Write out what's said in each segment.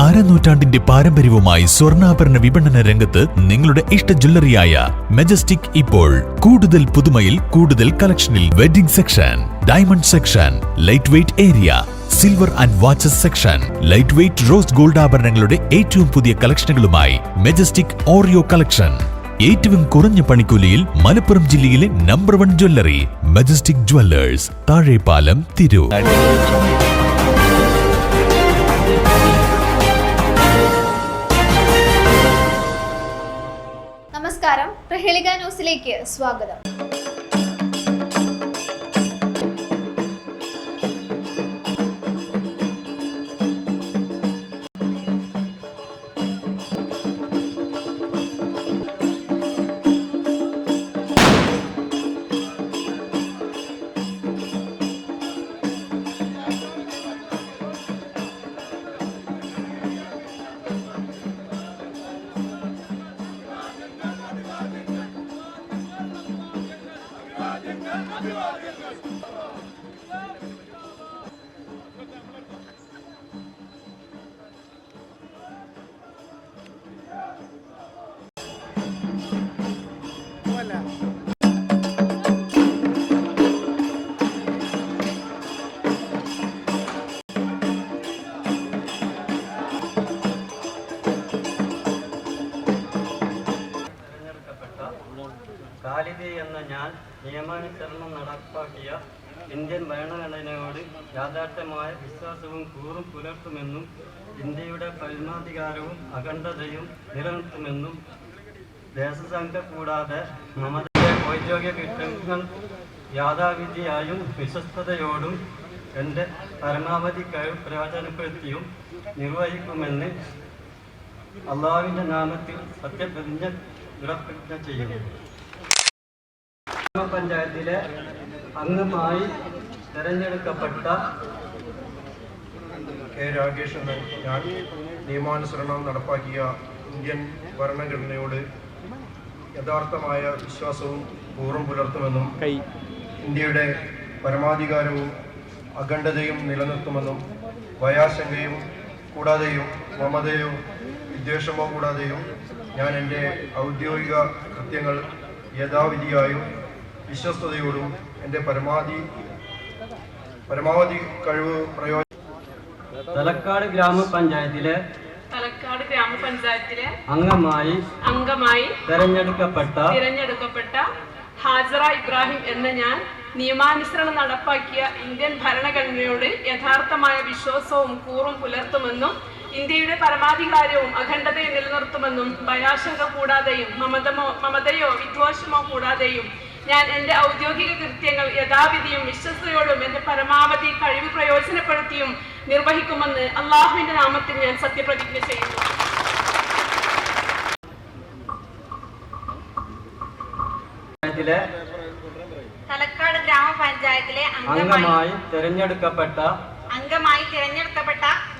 അരനൂറ്റാണ്ടിന്റെ പാരമ്പര്യവുമായി സ്വർണ്ണാഭരണ വിപണന രംഗത്ത് നിങ്ങളുടെ ഇഷ്ട ജ്വല്ലറിയായ മെജസ്റ്റിക് ഇപ്പോൾ കൂടുതൽ പുതുമയിൽ കൂടുതൽ കളക്ഷനിൽ wedding section, diamond section, light weight area, silver and watches section, light weight rose gold ആഭരണങ്ങളുടെ ഏറ്റവും പുതിയ കളക്ഷനുകളുമായി മെജസ്റ്റിക് ഓറിയോ കളക്ഷൻ. ഏറ്റവും കുറഞ്ഞ പണിക്കൂലിയിൽ മലപ്പുറം ജില്ലയിലെ number 1 jewellery majestic Jewellers, Thazhepalam, Tirur. നമസ്കാരം, പ്രഹേളിക ന്യൂസിലേക്ക് സ്വാഗതം. ഖാലിദ് എന്ന ഞാൻ നിയമാനുസരണം നടപ്പാക്കിയ ഇന്ത്യൻ ഭരണഘടനയോട് യാഥാർത്ഥ്യമായ വിശ്വാസവും കൂറും പുലർത്തുമെന്നും ഇന്ത്യയുടെ പരമാധികാരവും അഖണ്ഡതയും നിലനിർത്തുമെന്നും ദേശസംഘം കൂടാതെ നമ്മുടെ ഔദ്യോഗിക കൃത്യങ്ങൾ യാഥാവിധിയായും വിശ്വസ്തയോടും എൻ്റെ പരമാവധി കഴിവ് പ്രയോജനപ്പെടുത്തിയും നിർവഹിക്കുമെന്ന് അള്ളാഹുവിൻ്റെ നാമത്തിൽ സത്യപ്രതിജ്ഞ ചെയ്യുന്നു. ഗ്രാമപഞ്ചായത്തിലെ അംഗമായി തെരഞ്ഞെടുക്കപ്പെട്ട കെ രാഗേഷ് എന്ന ഞാൻ നിയമാനുസരണം നടപ്പാക്കിയ ഇന്ത്യൻ ഭരണഘടനയോട് യഥാർത്ഥമായ വിശ്വാസവും കൂറും പുലർത്തുമെന്നും ഇന്ത്യയുടെ പരമാധികാരവും അഖണ്ഡതയും നിലനിർത്തുമെന്നും ഭയാശങ്കയും കൂടാതെയും മമതയോ വിദ്വേഷമോ കൂടാതെയും ഞാൻ എൻ്റെ ഔദ്യോഗിക കൃത്യങ്ങൾ യഥാവിധിയായും വിശ്വസ്തയോടും എൻ്റെ പരമാവധി കഴിവ് തലക്കാട് ഗ്രാമപഞ്ചായത്തിലെ അംഗമായി തിരഞ്ഞെടുക്കപ്പെട്ട ഹാജറ ഇബ്രാഹിം എന്ന ഞാൻ നിയമാനുസരണം നടപ്പാക്കിയ ഇന്ത്യൻ ഭരണഘടനയോട് യഥാർത്ഥമായ വിശ്വാസവും കൂറും പുലർത്തുമെന്നും ഇന്ത്യയുടെ പരമാധികാരവും അഖണ്ഡതയും നിലനിർത്തുമെന്നും ഭയാശങ്ക കൂടാതെയും മമതയോ വിദ്വേഷമോ കൂടാതെയും ഞാൻ എൻ്റെ ഔദ്യോഗിക കൃത്യങ്ങൾ യഥാവിധിയും വിശ്വസ്തയോടും എൻ്റെ പരമാവധി കഴിവ് പ്രയോജനപ്പെടുത്തിയും നിർവഹിക്കുമെന്ന് അള്ളാഹുവിന്റെ നാമത്തിൽ ഞാൻ സത്യപ്രതിജ്ഞ ചെയ്യുന്നു. തലക്കാട് ഗ്രാമപഞ്ചായത്തിലെ അംഗമായി തിരഞ്ഞെടുക്കപ്പെട്ട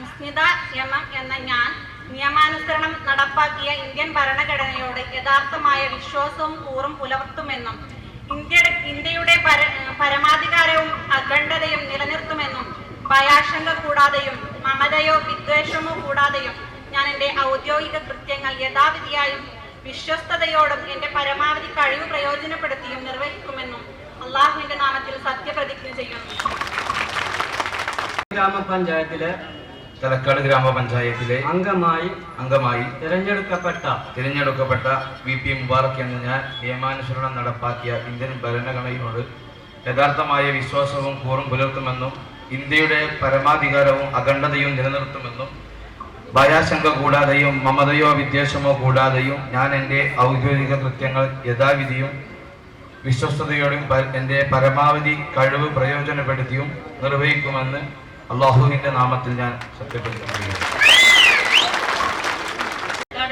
മുസ്നിദ എം എന്ന ഞാൻ നിയമാനുസരണം നടപ്പാക്കിയ ഇന്ത്യൻ ഭരണഘടനയോട് യഥാർത്ഥമായ വിശ്വാസവും കൂറും പുലർത്തുമെന്നും ഇന്ത്യയുടെ പരമാധികാരവും അഖണ്ഡതയും നിലനിർത്തുമെന്നും ഭയാശങ്ക കൂടാതെയും മമതയോ വിദ്വേഷമോ കൂടാതെയും ഞാൻ എൻ്റെ ഔദ്യോഗിക കൃത്യങ്ങൾ യഥാവിധിയായും വിശ്വസ്തയോടും എൻ്റെ പരമാവധി കഴിവ് പ്രയോജനപ്പെടുത്തിയും നിർവഹിക്കുമെന്നും അള്ളാഹുവിന്റെ നാമത്തിൽ സത്യപ്രതിജ്ഞ ചെയ്യുന്നു. തലക്കാട് ഗ്രാമപഞ്ചായത്തിലെ അംഗമായി തിരഞ്ഞെടുക്കപ്പെട്ട VP മുബാറക് എന്ന ഞാൻ നിയമാനുസരണം നടപ്പാക്കിയ ഇന്ത്യൻ ഭരണഘടനയോട് യഥാർത്ഥമായ വിശ്വാസവും കൂറും പുലർത്തുമെന്നും ഇന്ത്യയുടെ പരമാധികാരവും അഖണ്ഡതയും നിലനിർത്തുമെന്നും ഭയാശങ്ക കൂടാതെയും മമതയോ വിദ്വേഷമോ കൂടാതെയും ഞാൻ എൻ്റെ ഔദ്യോഗിക കൃത്യങ്ങൾ യഥാവിധിയും വിശ്വസ്തയോടും എൻ്റെ പരമാവധി കഴിവ് പ്രയോജനപ്പെടുത്തിയും നിർവഹിക്കുമെന്ന് അള്ളാഹുവിന്റെ നാമത്തിൽ ഞാൻ സത്യപ്രതിജ്ഞ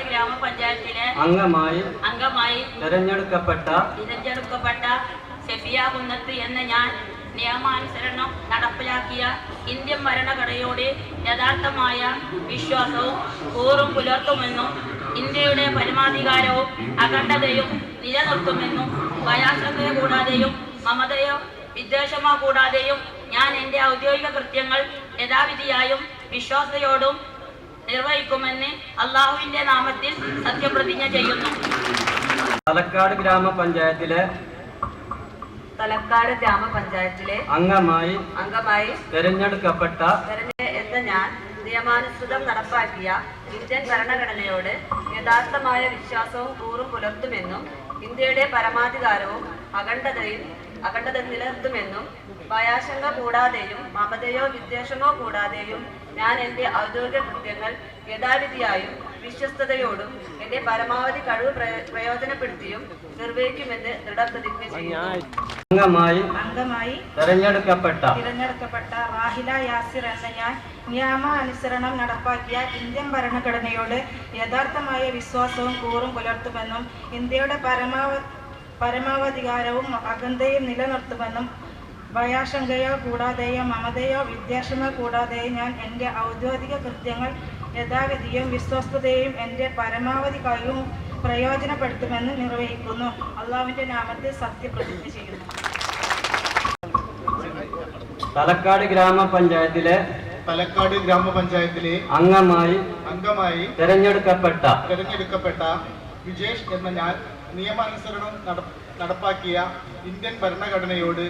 ഗ്രാമപഞ്ചായത്തിലെ അംഗമായി തിരഞ്ഞെടുക്കപ്പെട്ട ഷെഫിയ കുന്നത്ത് എന്ന ഞാൻ നിയമാനുസരണം നടപ്പിലാക്കിയ ഇന്ത്യൻ ഭരണഘടനയോട് യഥാർത്ഥമായ വിശ്വാസവും കൂറും പുലർത്തുമെന്നും ഇന്ത്യയുടെ പരമാധികാരവും അഖണ്ഡതയും നിലനിർത്തുമെന്നും ഭയാശങ്ക കൂടാതെയും മമതയോ വിദ്വേഷമോ കൂടാതെയും ഞാൻ എൻ്റെ ഔദ്യോഗിക കൃത്യങ്ങൾ യഥാവിധിയായും വിശ്വാസയോടും നിർവഹിക്കുമെന്ന് അള്ളാഹുവിന്റെ നാമത്തിൽ സത്യപ്രതിജ്ഞ ചെയ്യുന്നു. തലക്കാട് ഗ്രാമപഞ്ചായത്തിലെ അംഗമായി തെരഞ്ഞെടുക്കപ്പെട്ട എന്ന ഞാൻ നിയമാനുസൃതം നടപ്പാക്കിയ ഇന്ത്യൻ ഭരണഘടനയോട് യഥാർത്ഥമായ വിശ്വാസവും കൂറും പുലർത്തുമെന്നും ഇന്ത്യയുടെ പരമാധികാരവും അഖണ്ഡത നിലനിർത്തുമെന്നും ഭയാശങ്ക കൂടാതെയും മമതയോ വിദ്വേഷമോ കൂടാതെയും ഞാൻ എൻ്റെ ഔദ്യോഗിക കൃത്യങ്ങൾ യഥാവിധിയായും വിശ്വസ്തയോടും എൻ്റെ പരമാവധി കഴിവ് പ്രയോജനപ്പെടുത്തിയും നിർവഹിക്കുമെന്ന് ദൃഢപ്രതിജ്ഞ ചെയ്യുന്നു. അംഗമായി തെരഞ്ഞെടുക്കപ്പെട്ട റാഹില യാസിർ എന്ന ഞാൻ നിയമാനുസരണം നടപ്പാക്കിയ ഇന്ത്യൻ ഭരണഘടനയോട് യഥാർത്ഥമായ വിശ്വാസവും കൂറും പുലർത്തുമെന്നും ഇന്ത്യയുടെ പരമാവധികാരവും അഖണ്ഡതയും നിലനിർത്തുമെന്നും ഭയാശങ്കയോ കൂടാതെയോ മമതയോ വിദ്വേഷമോ കൂടാതെയും ഞാൻ എൻ്റെ ഔദ്യോഗിക കൃത്യങ്ങൾ യഥാവിധിയും വിശ്വസ്തതയും എൻ്റെ പരമാവധി കഴിവും പ്രയോജനപ്പെടുത്തുമെന്ന് നിർവഹിക്കുന്നു. അള്ളാഹുവിൻ്റെ നാമത്തിൽ സത്യപ്രതിജ്ഞ ചെയ്യുന്നു. തലക്കാട് ഗ്രാമപഞ്ചായത്തിലെ അംഗമായി തെരഞ്ഞെടുക്കപ്പെട്ട വിജേഷ് എന്ന ഞാൻ നിയമാനുസരണം നടപ്പാക്കിയ ഇന്ത്യൻ ഭരണഘടനയോട്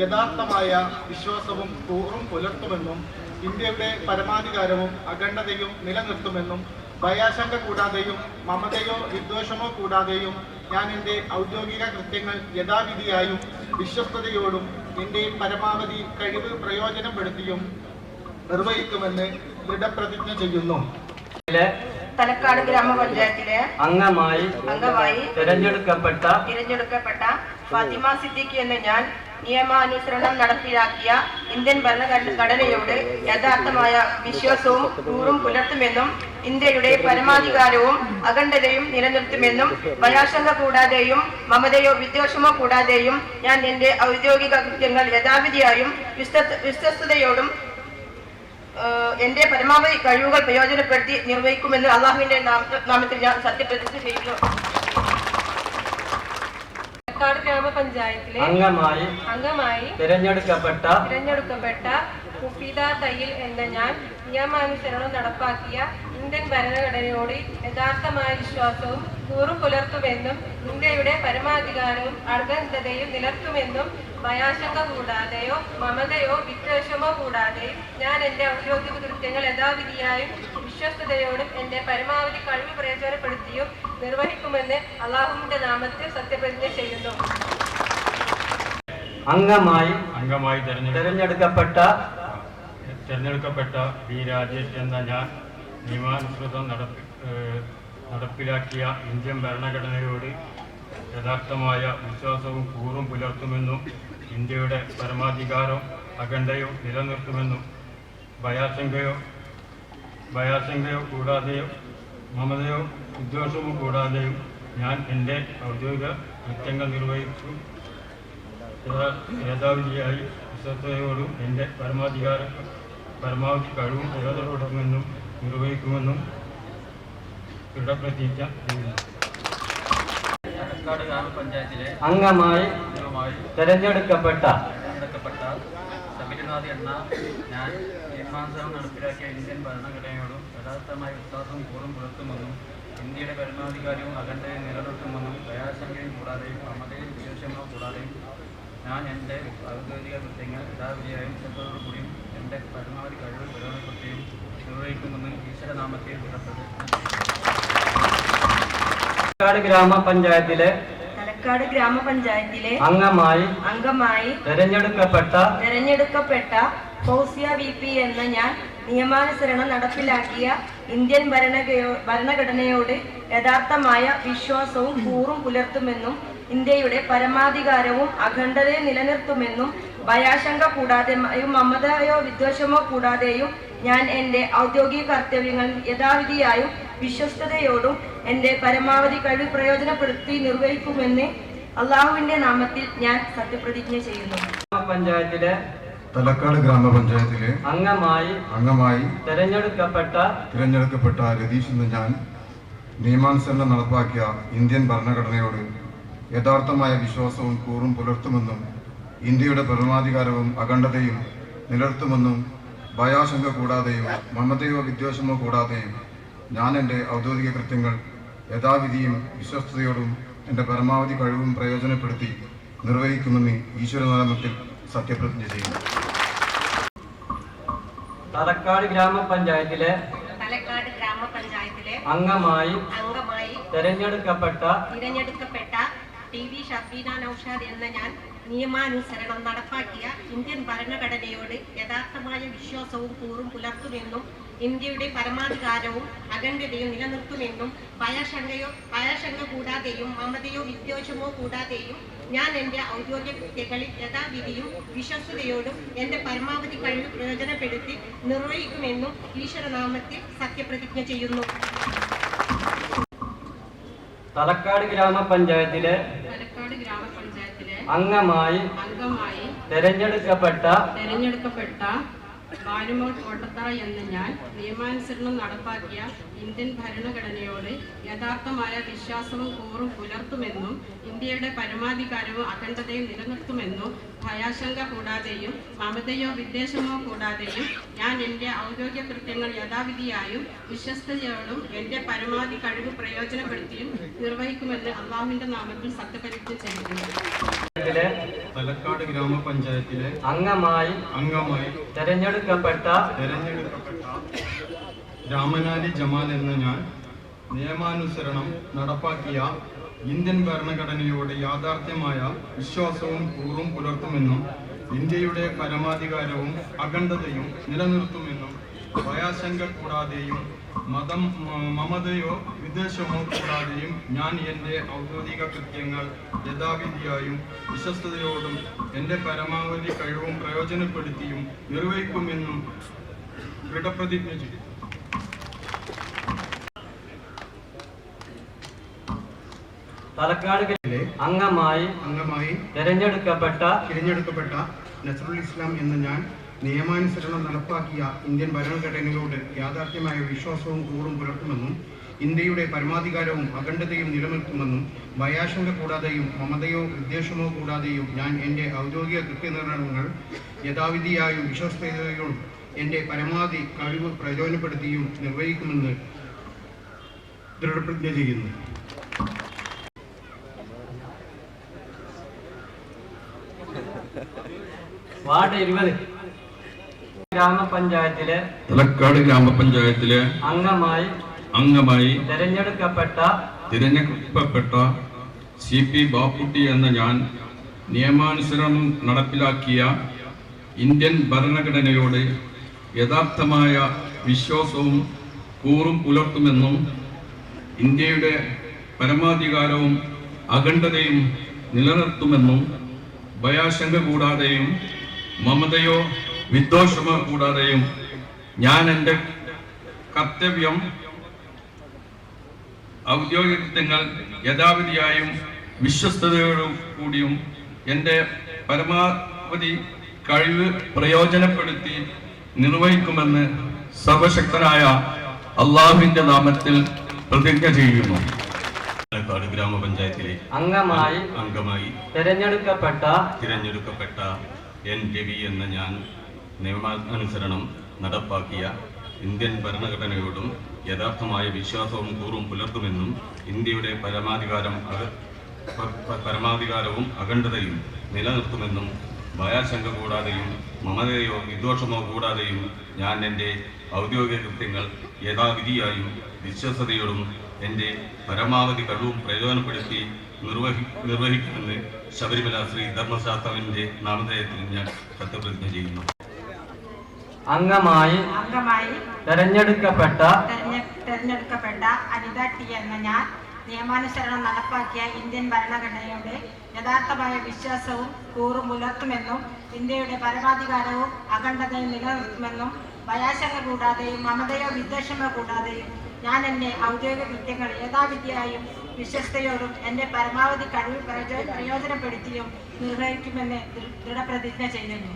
യഥാർത്ഥമായ വിശ്വാസവും കൂറും പുലർത്തുമെന്നും ഇന്ത്യയുടെ പരമാധികാരവും അഖണ്ഡതയും നിലനിർത്തുമെന്നും ഭയാശങ്ക കൂടാതെയും മമതയോ വിദ്വേഷമോ കൂടാതെയും ഞാൻ എൻ്റെ ഔദ്യോഗിക കൃത്യങ്ങൾ യഥാവിധിയായും വിശ്വസ്തയോടും എൻ്റെ പരമാവധി കഴിവ് പ്രയോജനപ്പെടുത്തിയും നിർവഹിക്കുമെന്ന് ദൃഢപ്രതിജ്ഞ ചെയ്യുന്നു. തലക്കാട് ഗ്രാമപഞ്ചായത്തിലെ അംഗമായി തിരഞ്ഞെടുക്കപ്പെട്ട ഫാത്തിമ സിദ്ദീഖി എന്ന ഞാൻ നിയമാനുസരണം നടപ്പിലാക്കിയ ഇന്ത്യൻ ഭരണഘടനയോട് യഥാർത്ഥമായ വിശ്വാസവും കൂറും പുലർത്തുമെന്നും ഇന്ത്യയുടെ പരമാധികാരവും അഖണ്ഡതയും നിലനിർത്തുമെന്നും ഭയാശങ്ക കൂടാതെയും മമതയോ വിദ്വേഷമോ കൂടാതെയും ഞാൻ എൻ്റെ ഔദ്യോഗിക കൃത്യങ്ങൾ യഥാവിധിയായും വിശ്വസ്തയോടും എന്റെ പരമാവധി കഴിവുകൾ പ്രയോജനപ്പെടുത്തി നിർവഹിക്കുമെന്ന് അള്ളാഹുവിന്റെ നാമത്തിൽ ഞാൻ സത്യപ്രതിജ്ഞ ചെയ്യുന്നു. തലക്കാട് ഗ്രാമപഞ്ചായത്തിലെ അംഗമായി തിരഞ്ഞെടുക്കപ്പെട്ട മുഫീദ തയ്യിൽ എന്ന ഞാൻ നിയമാനുസരണം നടപ്പാക്കിയ ഇന്ത്യൻ ഭരണഘടനയോട് യഥാർത്ഥമായ വിശ്വാസവും കൂറും പുലർത്തുമെന്നും ഇന്ത്യയുടെ പരമാധികാരവും അഖണ്ഡതയും നിലനിർത്തുമെന്നും ഭയാശങ്ക കൂടാതെയോ മമതയോ വിദ്വേഷമോ കൂടാതെയും ഞാൻ എൻ്റെ ഔദ്യോഗിക കൃത്യങ്ങൾ യഥാവിധിയായും വിശ്വസ്തയോടും എൻ്റെ പരമാവധി കഴിവ് പ്രയോജനപ്പെടുത്തിയും നിർവഹിക്കുമെന്ന് അള്ളാഹുവിന്റെ നാമത്തിൽ സത്യപ്രതിജ്ഞ ചെയ്യുന്നു. അംഗമായി തെരഞ്ഞെടുക്കപ്പെട്ട വി രാജേഷ് എന്ന ഞാൻ നിയമാനുസൃതം നടപ്പിലാക്കിയ ഇന്ത്യൻ ഭരണഘടനയോട് യഥാർത്ഥമായ വിശ്വാസവും കൂറും പുലർത്തുമെന്നും ഇന്ത്യയുടെ പരമാധികാരവും അഖണ്ഡതയും നിലനിർത്തുമെന്നും ഭയാശങ്കയോ കൂടാതെയോ മമതയോ വിദ്വേഷമോ കൂടാതെയും ഞാൻ എൻ്റെ ഔദ്യോഗിക കൃത്യങ്ങൾ നിർവഹിച്ചു യഥാവിധിയായി വിശ്വസ്തയോടും എൻ്റെ പരമാവധി കഴിവും പ്രയോജനപ്പെടുത്തുമെന്നും നിർവഹിക്കുമെന്നും ദൃഢപ്രതിജ്ഞ ചെയ്യുന്നു. തലക്കാട് ഗ്രാമപഞ്ചായത്തിലെ അംഗമായി തെരഞ്ഞെടുക്കപ്പെട്ട ശബരിനാഥ് എന്ന ഞാൻ നിയമാനുസരണം നടപ്പിലാക്കിയ ഇന്ത്യൻ ഭരണഘടനയോടും യഥാർത്ഥമായ വിശ്വാസവും കൂറും പുലർത്തുമെന്നും ഇന്ത്യയുടെ പരമാധികാരവും അഖണ്ഡതയും നിലനിർത്തുമെന്നും ഭയാശങ്കയും കൂടാതെയും മമതയും വിദ്വേഷമോ കൂടാതെയും ഞാൻ എൻ്റെ ഔദ്യോഗിക കൃത്യങ്ങൾ യഥാവിധിയായും വിശ്വസ്തയോടുകൂടിയും എൻ്റെ പരമാവധി കഴിവ് പ്രയോജനപ്പെടുത്തിയും നിർവഹിക്കുമെന്ന് ഈശ്വരനാമത്തിൽ തലക്കാട് ഗ്രാമപഞ്ചായത്തിലെ അംഗമായി തെരഞ്ഞെടുക്കപ്പെട്ട ഫൗസിയ വി പി എന്ന ഞാൻ നിയമാനുസരണം നടപ്പിലാക്കിയ ഇന്ത്യൻ ഭരണഘടനയോട് യഥാർത്ഥമായ വിശ്വാസവും കൂറും പുലർത്തുമെന്നും ഇന്ത്യയുടെ പരമാധികാരവും അഖണ്ഡതയും നിലനിർത്തുമെന്നും ഭയാശങ്ക കൂടാതെയും മമതയോ വിദ്വേഷമോ കൂടാതെയും ഞാൻ എൻ്റെ ഔദ്യോഗിക കർത്തവ്യങ്ങൾ യഥാവിധിയായും വിശ്വസ്തയോടും എൻ്റെ പരമാവധി കഴിവ് പ്രയോജനപ്പെടുത്തി നിർവഹിക്കുമെന്ന് അള്ളാഹുവിന്റെ നാമത്തിൽ ഞാൻ സത്യപ്രതിജ്ഞ ചെയ്യുന്നു. തലക്കാട് ഗ്രാമപഞ്ചായത്തിലെ അംഗമായി തിരഞ്ഞെടുക്കപ്പെട്ട രതീഷ് എന്ന ഞാൻ നിയമാനുസരണം നടപ്പാക്കിയ ഇന്ത്യൻ ഭരണഘടനയോട് യഥാർത്ഥമായ വിശ്വാസവും കൂറും പുലർത്തുമെന്നും ഇന്ത്യയുടെ പരമാധികാരവും അഖണ്ഡതയും നിലനിർത്തുമെന്നും ഭയാശങ്ക കൂടാതെയും മമതയോ വിദ്വേഷമോ കൂടാതെയും ഞാൻ എൻ്റെ ഔദ്യോഗിക കൃത്യങ്ങൾ യഥാവിധിയും വിശ്വസ്തയോടും എൻ്റെ പരമാവധി കഴിവും പ്രയോജനപ്പെടുത്തി നിർവഹിക്കുമെന്ന് ഈശ്വരനാമത്തിൽ സത്യപ്രതിജ്ഞ ചെയ്യുന്നു. തലക്കാട് ഗ്രാമപഞ്ചായത്തിലെ അംഗമായി തിരഞ്ഞെടുക്കപ്പെട്ട TV ഷബീന നൌഷാദ് എന്ന ഞാൻ നിയമാനുസരണം നടപ്പാക്കിയ ഇന്ത്യൻ ഭരണഘടനയോട് യഥാർത്ഥമായ വിശ്വാസവും കൂറും പുലർത്തുമെന്നും ഇന്ത്യയുടെ പരമാധികാരവും അഖണ്ഡതയും നിലനിർത്തുമെന്നും ഭയശങ്ക കൂടാതെയും മമതയോ വിദ്വേഷമോ കൂടാതെയും ഞാൻ എൻ്റെ ഔദ്യോഗിക കൃത്യങ്ങളിൽ യഥാവിധിയും വിശ്വസ്തയോടും എൻ്റെ പരമാവധി കഴിവ് പ്രയോജനപ്പെടുത്തി നിർവഹിക്കുമെന്നും ഈശ്വരനാമത്തിൽ സത്യപ്രതിജ്ഞ ചെയ്യുന്നു. തലക്കാട് ഗ്രാമപഞ്ചായത്തിലെ അംഗമായി തിരഞ്ഞെടുക്കപ്പെട്ട ബാലുമോൾ കോട്ടത്തറ എന്ന ഞാൻ നിയമാനുസരണം നടപ്പാക്കിയ ഇന്ത്യൻ ഭരണഘടനയോട് യഥാർത്ഥമായ വിശ്വാസവും കൂറും പുലർത്തുമെന്നും ഇന്ത്യയുടെ പരമാധികാരവും അഖണ്ഡതയും നിലനിർത്തുമെന്നും ഭയാശങ്ക കൂടാതെയും മമതയോ വിദ്വേഷമോ കൂടാതെയും ഞാൻ എൻ്റെ ഔദ്യോഗിക കൃത്യങ്ങൾ യഥാവിധിയായും വിശ്വസ്തയോടും എൻ്റെ പരമാവധി കഴിവ് പ്രയോജനപ്പെടുത്തിയും നിർവഹിക്കുമെന്ന് അള്ളാഹുവിൻ്റെ നാമത്തിൽ സത്യപ്രതിജ്ഞ ചെയ്യുന്നു. തലക്കാട് ഗ്രാമപഞ്ചായത്തിലെ അംഗമായി തിരഞ്ഞെടുക്കപ്പെട്ട രാമനാലി ജമാൽ എന്ന ഞാൻ നിയമാനുസരണം നടപ്പാക്കിയ ഇന്ത്യൻ ഭരണഘടനയോട് യാഥാർത്ഥ്യമായ വിശ്വാസവും കൂറും പുലർത്തുമെന്നും ഇന്ത്യയുടെ പരമാധികാരവും അഖണ്ഡതയും നിലനിർത്തുമെന്നും ഭയാശങ്ക കൂടാതെയും മമതയോ വിദ്വേഷമോ കൂടാതെയും ഞാൻ എൻ്റെ ഔദ്യോഗിക കൃത്യങ്ങൾ യഥാവിധിയായും വിശ്വസ്തയോടും എൻ്റെ പരമാവധി കഴിവും പ്രയോജനപ്പെടുത്തിയും നിർവഹിക്കുമെന്നും ദൃഢപ്രതിജ്ഞ ചെയ്യും. തലക്കാട് അംഗമായി തിരഞ്ഞെടുക്കപ്പെട്ട നസറുൽ ഇസ്ലാം എന്ന ഞാൻ നിയമാനുസരണം നടപ്പാക്കിയ ഇന്ത്യൻ ഭരണഘടനയോട് യാഥാർത്ഥ്യമായ വിശ്വാസവും കൂറും പുലർത്തുമെന്നും ഇന്ത്യയുടെ പരമാധികാരവും അഖണ്ഡതയും നിലനിർത്തുമെന്നും ഭയാശങ്ക കൂടാതെയും മമതയോ വിദ്വേഷമോ കൂടാതെയും ഞാൻ എൻ്റെ ഔദ്യോഗിക കൃത്യനിർവഹണങ്ങൾ യഥാവിധിയായും വിശ്വസ്തയോടും എൻ്റെ പരമാവധി കഴിവ് പ്രയോജനപ്പെടുത്തിയും നിർവഹിക്കുമെന്ന് ദൃഢപ്രതിജ്ഞ ചെയ്യുന്നു. വാർഡ് 20 ഗ്രാമപഞ്ചായത്തിലെ തലക്കാട് ഗ്രാമപഞ്ചായത്തിലെ അംഗമായി തിരഞ്ഞെടുക്കപ്പെട്ട CP ബാപ്പുട്ടി എന്ന ഞാൻ നിയമാനുസരണം നടപ്പിലാക്കിയ ഇന്ത്യൻ ഭരണഘടനയോട് യഥാർത്ഥമായ വിശ്വാസവും കൂറും പുലർത്തുമെന്നും ഇന്ത്യയുടെ പരമാധികാരവും അഖണ്ഡതയും നിലനിർത്തുമെന്നും ഭയാശങ്ക കൂടാതെയും മമതയോ വിദ്വേഷമോ കൂടാതെയും ഞാൻ എൻ്റെ കർത്തവ്യം ഔദ്യോഗിക കൃത്യങ്ങൾ യഥാവിധിയായും വിശ്വസ്തയോടും കൂടിയും എൻ്റെ പരമാവധി കഴിവ് പ്രയോജനപ്പെടുത്തി നിർവഹിക്കുമെന്ന് സർവശക്തനായ അള്ളാഹുവിൻ്റെ നാമത്തിൽ പ്രതിജ്ഞ ചെയ്യുന്നു. പാലക്കാട് ഗ്രാമപഞ്ചായത്തിലെ അംഗമായി തിരഞ്ഞെടുക്കപ്പെട്ട N. രവി എന്ന ഞാൻ നിയമാനുസരണം നടപ്പാക്കിയ ഇന്ത്യൻ ഭരണഘടനയോടും യഥാർത്ഥമായ വിശ്വാസവും കൂറും പുലർത്തുമെന്നും ഇന്ത്യയുടെ പരമാധികാരവും അഖണ്ഡതയും നിലനിർത്തുമെന്നും ഭയാശങ്ക കൂടാതെയും മമതയോ വിദ്വേഷമോ കൂടാതെയും ഞാൻ എൻ്റെ ഔദ്യോഗിക കൃത്യങ്ങൾ യഥാവിധിയായും വിശ്വസ്തയോടും എൻ്റെ പരമാവധി കഴിവും പ്രയോജനപ്പെടുത്തി നിർവഹിക്കുമെന്ന് ശബരിമല ശ്രീ ധർമ്മശാസ്താവിൻ്റെ നാമധേയത്തിൽ ഞാൻ സത്യപ്രതിജ്ഞ ചെയ്യുന്നു. അംഗമായി തിരഞ്ഞെടുക്കപ്പെട്ട അനിത ടി എന്ന ഞാൻ നിയമാനുസരണം നടപ്പാക്കിയ ഇന്ത്യൻ ഭരണഘടനയോട് യഥാർത്ഥമായ വിശ്വാസവും കൂറും പുലർത്തുമെന്നും ഇന്ത്യയുടെ പരമാധികാരവും അഖണ്ഡതയും നിലനിർത്തുമെന്നും ഭയാശങ്ക കൂടാതെയും മമതയോ വിദ്വേഷമോ കൂടാതെയും ഞാൻ എൻ്റെ ഔദ്യോഗിക കൃത്യങ്ങൾ യഥാവിധിയായും വിശ്വസ്തയോടും എൻ്റെ പരമാവധി കഴിവ് പ്രയോജനപ്പെടുത്തിയും നിർവഹിക്കുമെന്ന് ദൃഢപ്രതിജ്ഞ ചെയ്യുന്നു.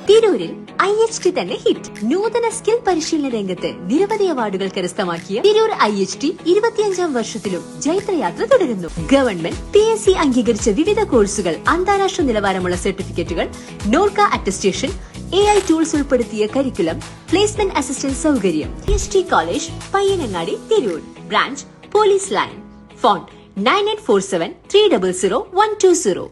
തിരൂരിൽ IHT തന്നെ ഹിറ്റ്. നൂതന സ്കിൽ പരിശീലന രംഗത്ത് നിരവധി അവാർഡുകൾ കരസ്ഥമാക്കിയ തിരൂർ IHT 25ാം വർഷത്തിലും ജൈത്രയാത്ര തുടരുന്നു. ഗവൺമെന്റ് PSC അംഗീകരിച്ച വിവിധ കോഴ്സുകൾ, അന്താരാഷ്ട്ര നിലവാരമുള്ള സർട്ടിഫിക്കറ്റുകൾ, നോർക്ക അറ്റസ്റ്റേഷൻ, AI ടൂൾസ് ഉൾപ്പെടുത്തിയ കരിക്കുലം, പ്ലേസ്മെന്റ് അസിസ്റ്റന്റ് സൗകര്യം. IHT college, Payyanangadi, Tirur. Branch police line. Phone 9847 300 120.